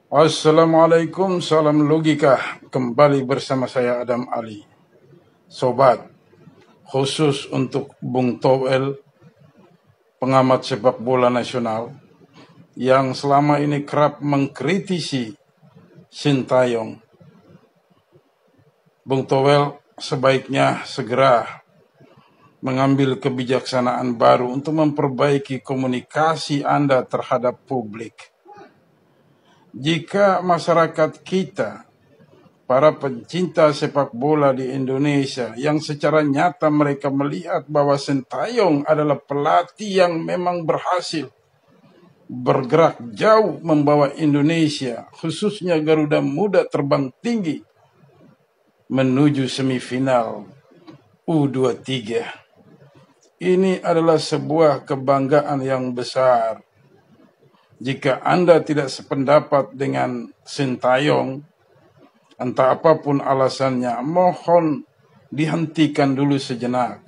Assalamualaikum, salam logika. Kembali bersama saya Adam Ali. Sobat, khusus untuk Bung Towel, pengamat sepak bola nasional, yang selama ini kerap mengkritisi Sintayong. Bung Towel sebaiknya segera mengambil kebijaksanaan baru untuk memperbaiki komunikasi Anda terhadap publik. Jika masyarakat kita, para pencinta sepak bola di Indonesia, yang secara nyata mereka melihat bahwa Sintayong adalah pelatih yang memang berhasil bergerak jauh membawa Indonesia, khususnya Garuda Muda, terbang tinggi menuju semifinal U23. Ini adalah sebuah kebanggaan yang besar. Jika Anda tidak sependapat dengan Sintayong, entah apapun alasannya, mohon dihentikan dulu sejenak.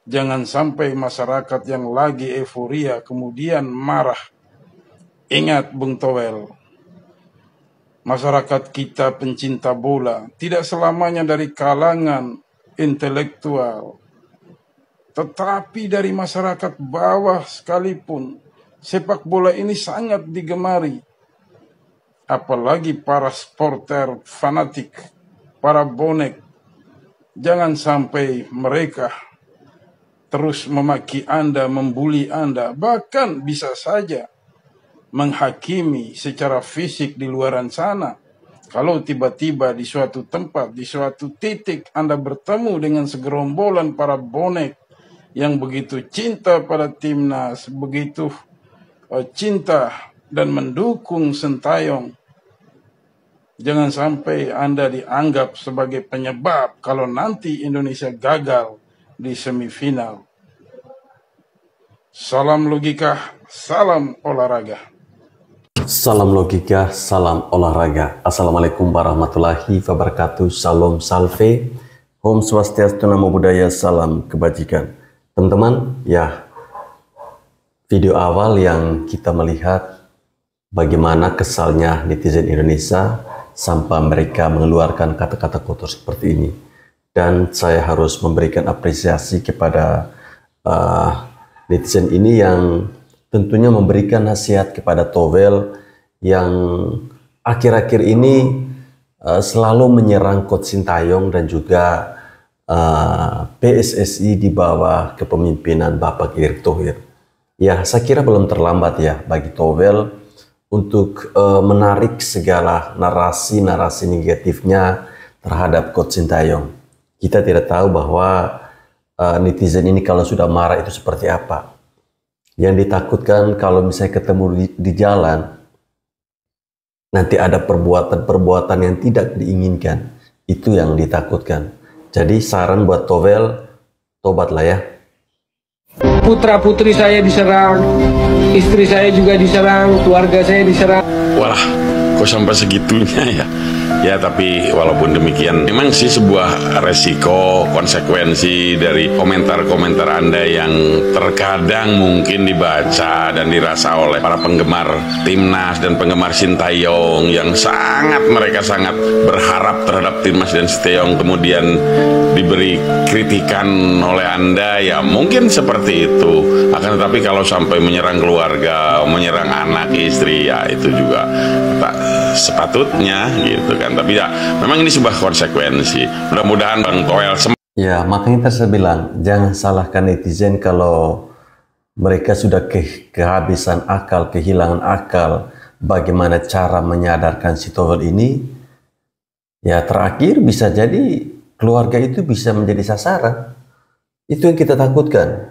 Jangan sampai masyarakat yang lagi euforia kemudian marah. Ingat Bung Towel, masyarakat kita pencinta bola tidak selamanya dari kalangan intelektual, tetapi dari masyarakat bawah sekalipun. Sepak bola ini sangat digemari. Apalagi para supporter fanatik, para bonek. Jangan sampai mereka terus memaki Anda, membuli Anda, bahkan bisa saja menghakimi secara fisik di luaran sana. Kalau tiba-tiba di suatu tempat, di suatu titik Anda bertemu dengan segerombolan para bonek yang begitu cinta pada timnas, begitu cinta dan mendukung Sintayong, jangan sampai Anda dianggap sebagai penyebab kalau nanti Indonesia gagal di semifinal. Salam logika, salam olahraga. Salam logika, salam olahraga. Assalamualaikum warahmatullahi wabarakatuh. Salam salve, Om Swastiastu, Namo Buddhaya, salam kebajikan. Teman-teman, ya, video awal yang kita melihat bagaimana kesalnya netizen Indonesia sampai mereka mengeluarkan kata-kata kotor seperti ini. Dan saya harus memberikan apresiasi kepada netizen ini yang tentunya memberikan nasihat kepada Towel yang akhir-akhir ini selalu menyerang Coach Sintayong dan juga PSSI di bawah kepemimpinan Bapak Erick Thohir. Ya, saya kira belum terlambat ya bagi Towel untuk menarik segala narasi-narasi negatifnya terhadap Coach Sintayong. Kita tidak tahu bahwa netizen ini kalau sudah marah itu seperti apa. Yang ditakutkan kalau misalnya ketemu di jalan, nanti ada perbuatan-perbuatan yang tidak diinginkan. Itu yang ditakutkan. Jadi saran buat Towel, tobatlah ya. Putra-putri saya diserang, istri saya juga diserang, keluarga saya diserang. Walah, kok sampai segitunya ya? Ya, tapi walaupun demikian, memang sih sebuah resiko, konsekuensi dari komentar-komentar Anda yang terkadang mungkin dibaca dan dirasa oleh para penggemar timnas dan penggemar Sintayong yang mereka sangat berharap terhadap timnas dan Sintayong, kemudian diberi kritikan oleh Anda, ya mungkin seperti itu. Akan tetapi kalau sampai menyerang keluarga, menyerang anak, istri, ya itu juga tak sepatutnya gitu kan. Tapi ya memang ini sebuah konsekuensi. Mudah-mudahan Bang Towel ya, makanya saya bilang jangan salahkan netizen kalau mereka sudah kehabisan akal, kehilangan akal bagaimana cara menyadarkan si Towel ini. Ya, terakhir bisa jadi keluarga itu bisa menjadi sasaran. Itu yang kita takutkan.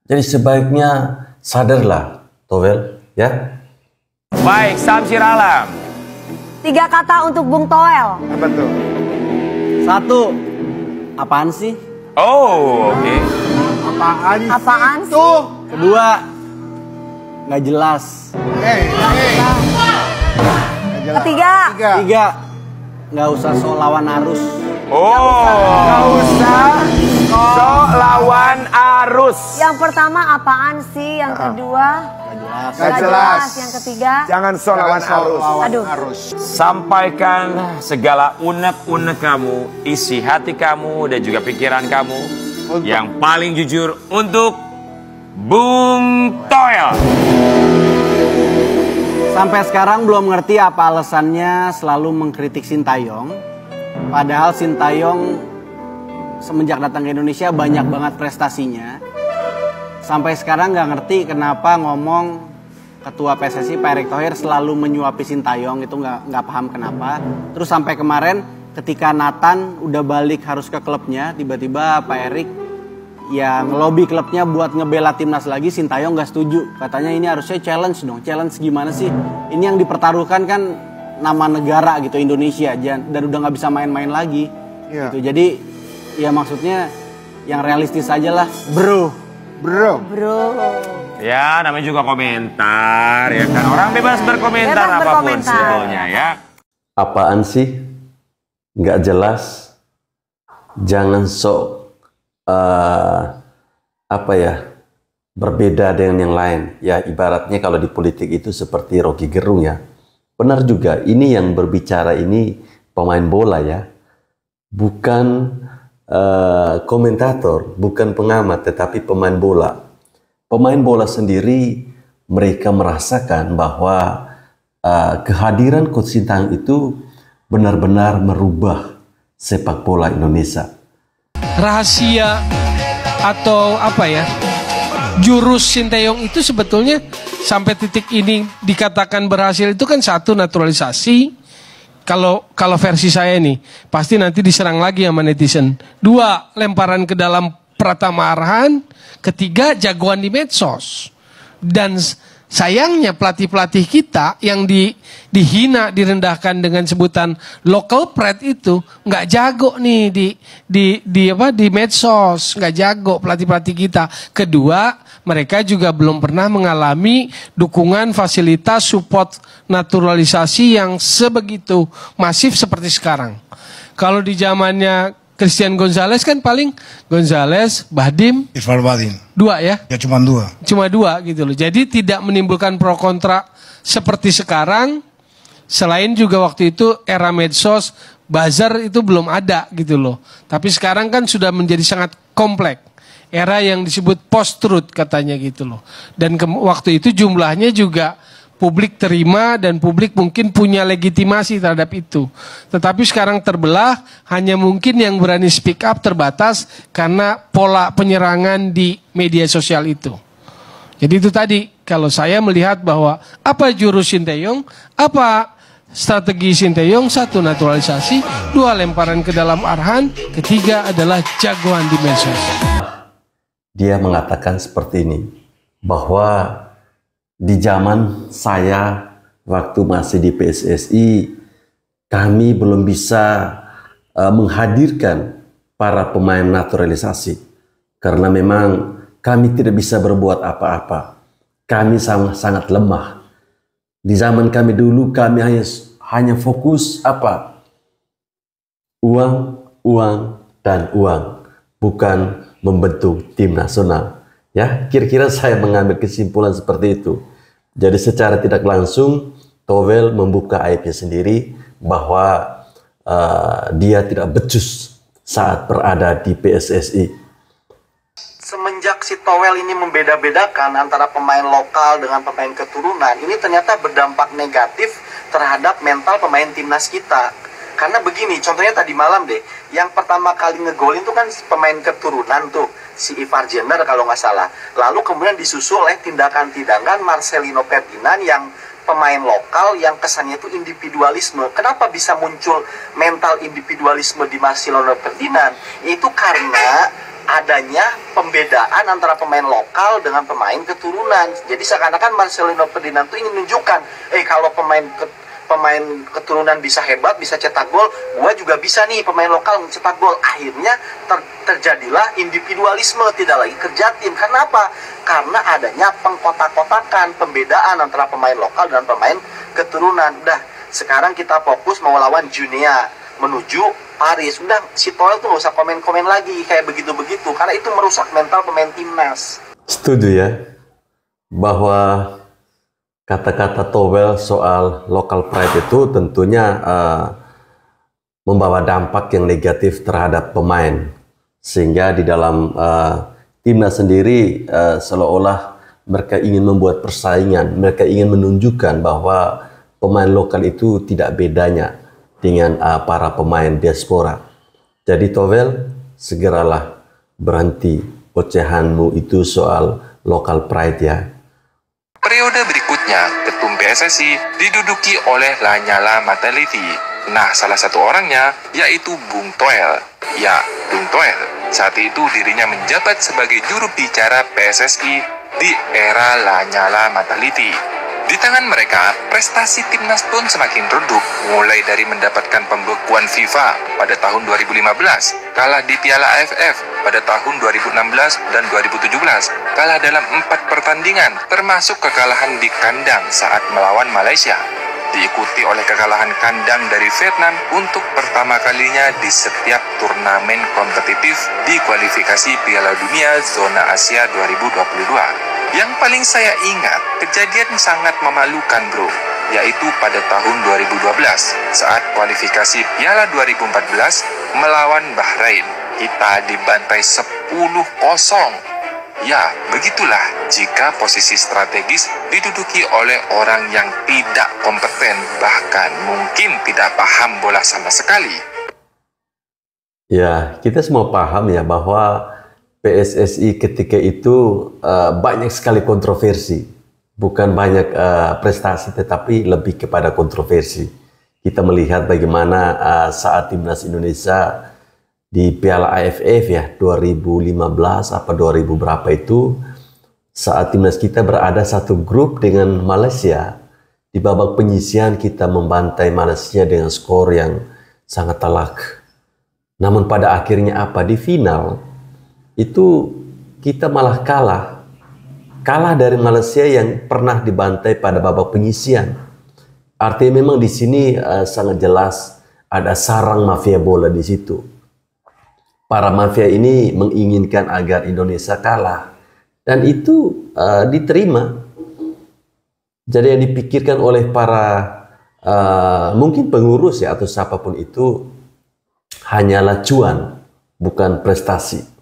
Jadi sebaiknya sadarlah Towel ya. Baik, Samsir Alam. 3 kata untuk Bung Towel. Apa tuh? 1. Apaan sih? Oh, oke. Apaan sih? Tuh. 2. Nggak jelas. Ketiga. 3. nggak usah sok lawan arus. Nggak usah sok lawan arus. Yang pertama apaan sih? Yang kedua Nggak jelas. Yang ketiga Jangan sok lawan arus. aduh. Sampaikan segala unek-unek kamu, isi hati kamu dan juga pikiran kamu yang paling jujur untuk Bung Toel. Sampai sekarang belum ngerti apa alasannya selalu mengkritik Sintayong. Padahal Sintayong semenjak datang ke Indonesia banyak banget prestasinya. Sampai sekarang nggak ngerti kenapa ngomong Ketua PSSI Pak Erick Thohir selalu menyuapi Sintayong, itu nggak paham kenapa. Terus sampai kemarin ketika Nathan udah balik harus ke klubnya, tiba-tiba Pak Erick ya ngelobi klubnya buat ngebela timnas lagi. Sintayong nggak setuju, katanya ini harusnya challenge dong. Challenge gimana sih? Ini yang dipertaruhkan kan nama negara gitu, Indonesia, dan udah nggak bisa main-main lagi. Gitu. Jadi ya maksudnya yang realistis aja lah, bro. Ya, namanya juga komentar, ya kan. Orang bebas berkomentar Bebas apapun berkomentar. sebetulnya, ya. Apaan sih? Nggak jelas. Jangan sok berbeda dengan yang lain. Ya ibaratnya kalau di politik itu seperti Rocky Gerung ya. Benar juga, ini yang berbicara ini pemain bola ya. Bukan komentator, bukan pengamat, tetapi pemain bola. Pemain bola sendiri mereka merasakan bahwa kehadiran Coach Sintayong itu benar-benar merubah sepak bola Indonesia. Rahasia atau apa ya, jurus Sintayong itu sebetulnya sampai titik ini dikatakan berhasil itu kan satu, naturalisasi. Kalau versi saya nih pasti nanti diserang lagi sama netizen. Dua, lemparan ke dalam Pratama Arhan. Ketiga, jagoan di medsos. Dan sayangnya pelatih-pelatih kita yang dihina, direndahkan dengan sebutan local pride itu nggak jago nih di medsos, nggak jago pelatih-pelatih kita. Kedua, mereka juga belum pernah mengalami dukungan, fasilitas, support naturalisasi yang sebegitu masif seperti sekarang. Kalau di zamannya Christian Gonzalez kan paling Gonzalez, Bahdim, Irfan Bahdim. Dua ya? Ya cuma dua. Cuma dua gitu loh. Jadi tidak menimbulkan pro kontra seperti sekarang. Selain juga waktu itu era medsos, buzzer itu belum ada gitu loh. Tapi sekarang kan sudah menjadi sangat kompleks. Era yang disebut post-truth katanya gitu loh. Dan waktu itu jumlahnya juga publik terima dan publik mungkin punya legitimasi terhadap itu. Tetapi sekarang terbelah, hanya mungkin yang berani speak up terbatas karena pola penyerangan di media sosial itu. Jadi itu tadi, kalau saya melihat bahwa apa jurus Sintayong, apa strategi Sintayong, satu naturalisasi, dua lemparan ke dalam Arhan, ketiga adalah jagoan di medsos. Dia mengatakan seperti ini, bahwa di zaman saya waktu masih di PSSI, kami belum bisa menghadirkan para pemain naturalisasi karena memang kami tidak bisa berbuat apa-apa. Kami sangat lemah. Di zaman kami dulu kami hanya fokus apa? Uang, dan uang, bukan membentuk tim nasional. Ya, kira-kira saya mengambil kesimpulan seperti itu. Jadi secara tidak langsung Tovel membuka aibnya sendiri bahwa dia tidak becus saat berada di PSSI. Semenjak si Toel ini membeda-bedakan antara pemain lokal dengan pemain keturunan, ini ternyata berdampak negatif terhadap mental pemain timnas kita. Karena begini, contohnya tadi malam deh, yang pertama kali ngegolin tuh kan pemain keturunan tuh, si Ivar Jenner kalau nggak salah. Lalu kemudian disusul oleh tindakan-tindakan Marcelino Ferdinand yang pemain lokal yang kesannya itu individualisme. Kenapa bisa muncul mental individualisme di Marcelino Ferdinand? Itu karena adanya pembedaan antara pemain lokal dengan pemain keturunan. Jadi seakan-akan Marcelino Ferdinand tuh ingin menunjukkan, kalau pemain keturunan bisa hebat, bisa cetak gol, gua juga bisa nih pemain lokal mencetak gol. Akhirnya terjadilah individualisme, tidak lagi kerja tim. Kenapa? Karena adanya pengkotak-kotakan, pembedaan antara pemain lokal dan pemain keturunan. Sekarang kita fokus mau lawan Junia. menuju Paris. Udah si Toel tuh nggak usah komen-komen lagi kayak begitu-begitu, karena itu merusak mental pemain timnas. Setuju ya, bahwa kata-kata Towel soal local pride itu tentunya membawa dampak yang negatif terhadap pemain, sehingga di dalam timnas sendiri seolah-olah mereka ingin membuat persaingan, mereka ingin menunjukkan bahwa pemain lokal itu tidak bedanya dengan para pemain diaspora. Jadi Towel, segeralah berhenti ocehanmu itu soal local pride ya. Periode berikutnya, ketum PSSI diduduki oleh Lanyala Mataliti. Nah, salah satu orangnya yaitu Bung Toel. Ya, Bung Toel. Saat itu dirinya menjabat sebagai juru bicara PSSI di era Lanyala Mataliti. Di tangan mereka, prestasi timnas pun semakin redup, mulai dari mendapatkan pembekuan FIFA pada tahun 2015, kalah di Piala AFF pada tahun 2016 dan 2017, kalah dalam 4 pertandingan, termasuk kekalahan di kandang saat melawan Malaysia. Diikuti oleh kekalahan kandang dari Vietnam untuk pertama kalinya di setiap turnamen kompetitif di kualifikasi Piala Dunia Zona Asia 2022. Yang paling saya ingat, kejadian sangat memalukan bro, yaitu pada tahun 2012 saat kualifikasi Piala 2014 melawan Bahrain. Kita dibantai 10-0. Ya, begitulah jika posisi strategis diduduki oleh orang yang tidak kompeten, bahkan mungkin tidak paham bola sama sekali. Ya, kita semua paham ya bahwa PSSI ketika itu banyak sekali kontroversi, bukan banyak prestasi, tetapi lebih kepada kontroversi. Kita melihat bagaimana saat timnas Indonesia di Piala AFF ya 2015 apa 2000 berapa itu, saat timnas kita berada satu grup dengan Malaysia, di babak penyisihan kita membantai Malaysia dengan skor yang sangat telak. Namun pada akhirnya apa, di final itu kita malah kalah dari Malaysia yang pernah dibantai pada babak penyisihan. Artinya memang di sini sangat jelas ada sarang mafia bola di situ. Para mafia ini menginginkan agar Indonesia kalah, dan itu diterima. Jadi yang dipikirkan oleh para mungkin pengurus ya atau siapapun itu hanyalah cuan, bukan prestasi.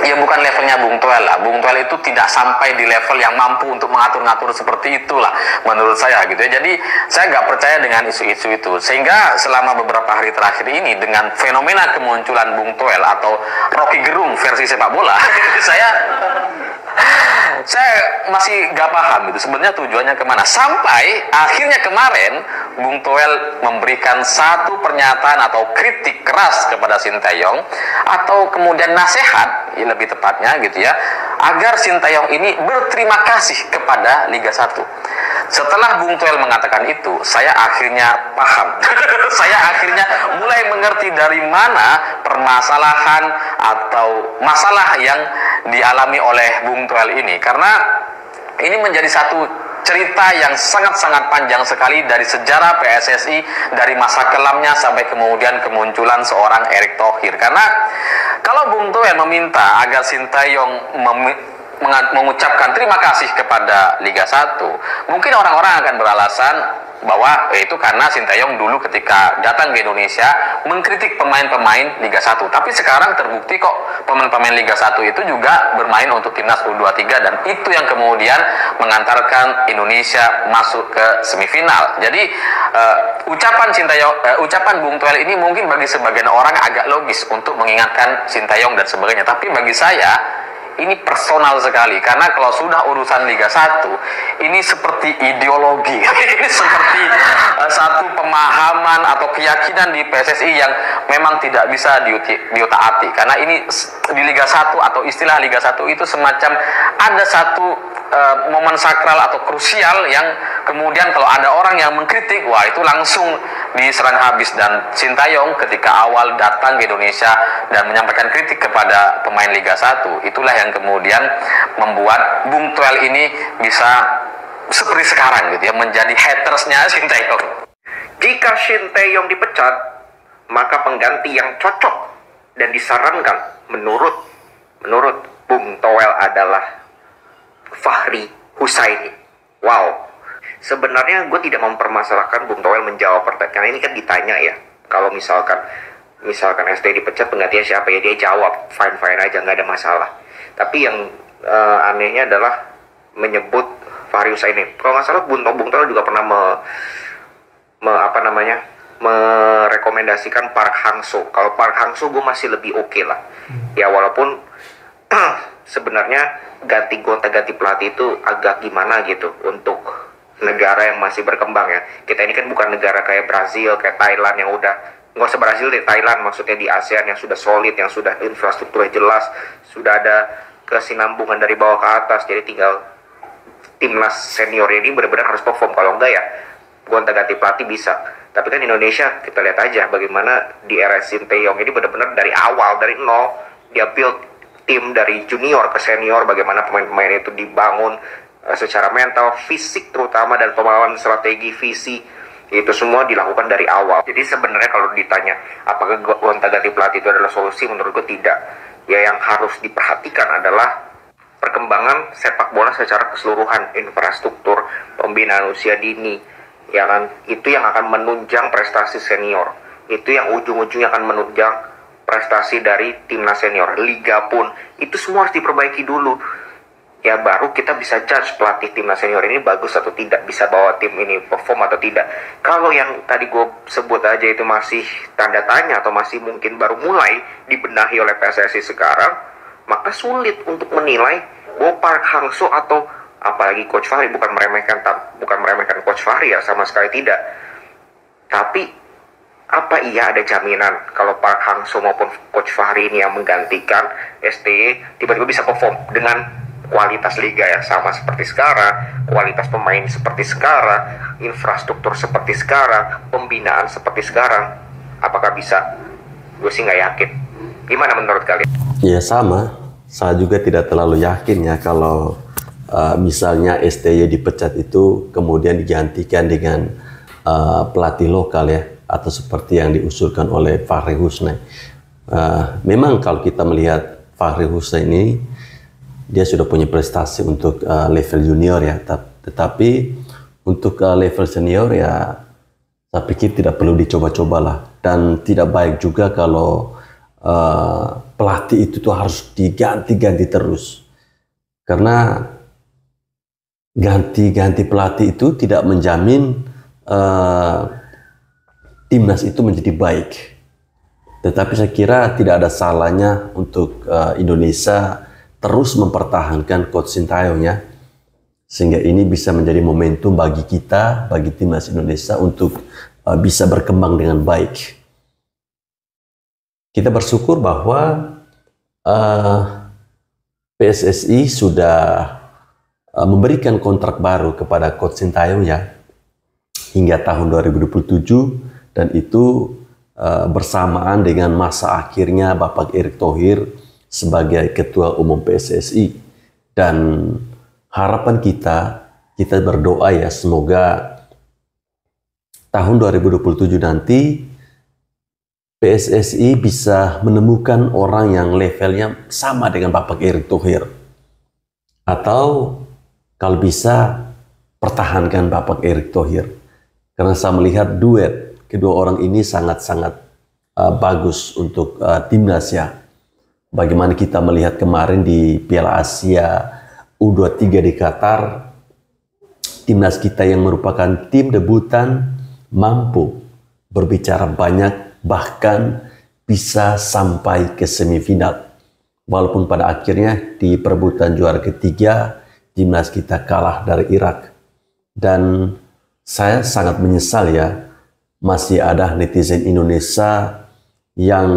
Ya bukan levelnya Bung Toel lah. Bung Toel itu tidak sampai di level yang mampu untuk mengatur-ngatur seperti itulah menurut saya gitu ya. Jadi saya nggak percaya dengan isu-isu itu. Sehingga selama beberapa hari terakhir ini dengan fenomena kemunculan Bung Toel atau Rocky Gerung versi sepak bola, saya masih nggak paham gitu sebenarnya tujuannya kemana. Sampai akhirnya kemarin Bung Toel memberikan satu pernyataan atau kritik keras kepada Sinteyong, atau kemudian nasihat ya lebih tepatnya gitu ya, agar Sinteyong ini berterima kasih kepada Liga 1. Setelah Bung Toel mengatakan itu, saya akhirnya paham. Saya akhirnya mulai mengerti dari mana permasalahan atau masalah yang dialami oleh Bung Toel ini. Karena ini menjadi satu cerita yang sangat-sangat panjang sekali dari sejarah PSSI, dari masa kelamnya sampai kemudian kemunculan seorang Erick Thohir. Karena kalau Bung Toel meminta agar Sinteyong mengucapkan terima kasih kepada Liga 1, mungkin orang-orang akan beralasan bahwa itu karena Sinteyong dulu ketika datang ke Indonesia mengkritik pemain-pemain Liga 1. Tapi sekarang terbukti kok pemain-pemain Liga 1 itu juga bermain untuk timnas U23, dan itu yang kemudian mengantarkan Indonesia masuk ke semifinal. Jadi ucapan Bung Toel ini mungkin bagi sebagian orang agak logis untuk mengingatkan Sinteyong dan sebagainya. Tapi bagi saya ini personal sekali, karena kalau sudah urusan Liga 1 ini seperti ideologi, ini seperti satu pemahaman atau keyakinan di PSSI yang memang tidak bisa diutak-atik. Karena ini di Liga 1 atau istilah Liga 1 itu semacam ada satu momen sakral atau krusial yang kemudian kalau ada orang yang mengkritik, wah itu langsung diserang habis. Dan Sinteyong ketika awal datang ke Indonesia dan menyampaikan kritik kepada pemain Liga 1, itulah yang kemudian membuat Bung Toel ini bisa seperti sekarang gitu ya, menjadi hatersnya Sinteyong. Jika Shin Tae-yong dipecat, maka pengganti yang cocok dan disarankan menurut Bung Toel adalah Fahri Husaini. Wow. Sebenarnya gue tidak mempermasalahkan Bung Toel menjawab pertanyaan, karena ini kan ditanya ya. Kalau misalkan ST dipecat, penggantinya siapa, ya dia jawab fine aja, nggak ada masalah. Tapi yang anehnya adalah menyebut Fahri Husaini. Kalau nggak salah Bung Toel juga pernah merekomendasikan Park Hang-seo. Kalau Park Hang-seo gue masih lebih oke lah. Ya walaupun sebenarnya ganti pelatih itu agak gimana gitu untuk negara yang masih berkembang ya. Kita ini kan bukan negara kayak Brazil, kayak Thailand yang udah, nggak usah Brazil deh, Thailand maksudnya di ASEAN yang sudah solid, yang sudah infrastrukturnya jelas, sudah ada kesinambungan dari bawah ke atas. Jadi tinggal timnas senior ini benar-benar harus perform. Kalau enggak ya gonta-ganti pelatih bisa. Tapi kan Indonesia, kita lihat aja bagaimana di era Shin Tae-yong ini benar-benar dari awal, dari nol, dia build tim dari junior ke senior, bagaimana pemain-pemain itu dibangun secara mental, fisik terutama, dan pemahaman strategi, visi, itu semua dilakukan dari awal. Jadi sebenarnya kalau ditanya apakah gonta-ganti pelatih itu adalah solusi, menurutku tidak. Ya yang harus diperhatikan adalah perkembangan sepak bola secara keseluruhan, infrastruktur, pembinaan usia dini, ya kan, itu yang akan menunjang prestasi senior, itu yang ujung-ujungnya akan menunjang prestasi dari timnas senior. Liga pun itu semua harus diperbaiki dulu, ya baru kita bisa judge pelatih timnas senior ini bagus atau tidak, bisa bawa tim ini perform atau tidak. Kalau yang tadi gue sebut aja itu masih tanda tanya atau masih mungkin baru mulai dibenahi oleh PSSI sekarang, maka sulit untuk menilai bahwa Park Hang-seo atau apalagi Coach Fahri, bukan meremehkan Coach Fahri ya, sama sekali tidak. Tapi apa iya ada jaminan kalau Park Hang-seo maupun Coach Fahri ini yang menggantikan STY tiba-tiba bisa perform dengan kualitas liga yang sama seperti sekarang, kualitas pemain seperti sekarang, infrastruktur seperti sekarang, pembinaan seperti sekarang? Apakah bisa? Gue sih nggak yakin. Gimana menurut kalian? Ya sama, saya juga tidak terlalu yakin ya kalau misalnya STY dipecat itu kemudian digantikan dengan pelatih lokal ya, atau seperti yang diusulkan oleh Fahri Husaini. Memang kalau kita melihat Fahri Husaini ini, dia sudah punya prestasi untuk level junior ya, tetapi untuk level senior ya saya pikir tidak perlu dicoba-cobalah, dan tidak baik juga kalau pelatih itu tuh harus diganti-ganti terus, karena ganti-ganti pelatih itu tidak menjamin timnas itu menjadi baik. Tetapi saya kira tidak ada salahnya untuk Indonesia terus mempertahankan Coach Shin Tae-yong ya, sehingga ini bisa menjadi momentum bagi kita, bagi timnas Indonesia untuk bisa berkembang dengan baik. Kita bersyukur bahwa PSSI sudah memberikan kontrak baru kepada Coach Shin Tae-yong ya, hingga tahun 2027, dan itu bersamaan dengan masa akhirnya Bapak Erick Thohir sebagai Ketua Umum PSSI. Dan harapan kita berdoa ya, semoga tahun 2027 nanti PSSI bisa menemukan orang yang levelnya sama dengan Bapak Erick Thohir, atau kalau bisa pertahankan Bapak Erick Thohir, karena saya melihat duet kedua orang ini sangat-sangat bagus untuk timnas ya. Bagaimana kita melihat kemarin di Piala Asia U23 di Qatar, timnas kita yang merupakan tim debutan mampu berbicara banyak, bahkan bisa sampai ke semifinal. Walaupun pada akhirnya di perebutan juara ketiga timnas kita kalah dari Irak. Dan saya sangat menyesal ya, masih ada netizen Indonesia yang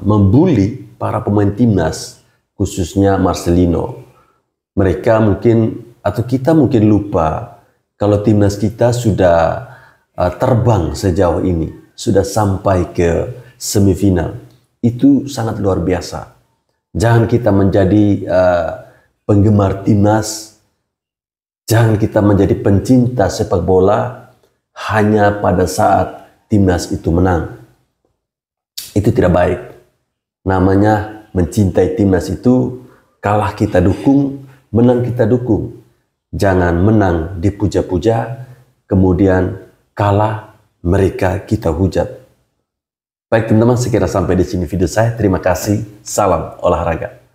membuli para pemain timnas, khususnya Marcelino. Mereka mungkin, atau kita mungkin lupa kalau timnas kita sudah terbang sejauh ini, sudah sampai ke semifinal. Itu sangat luar biasa. Jangan kita menjadi penggemar timnas, jangan kita menjadi pencinta sepak bola hanya pada saat timnas itu menang. Itu tidak baik. Namanya mencintai timnas itu, kalah kita dukung, menang kita dukung. Jangan menang dipuja-puja, kemudian kalah mereka kita hujat. Baik teman-teman, sekira sampai di sini video saya. Terima kasih. Salam olahraga.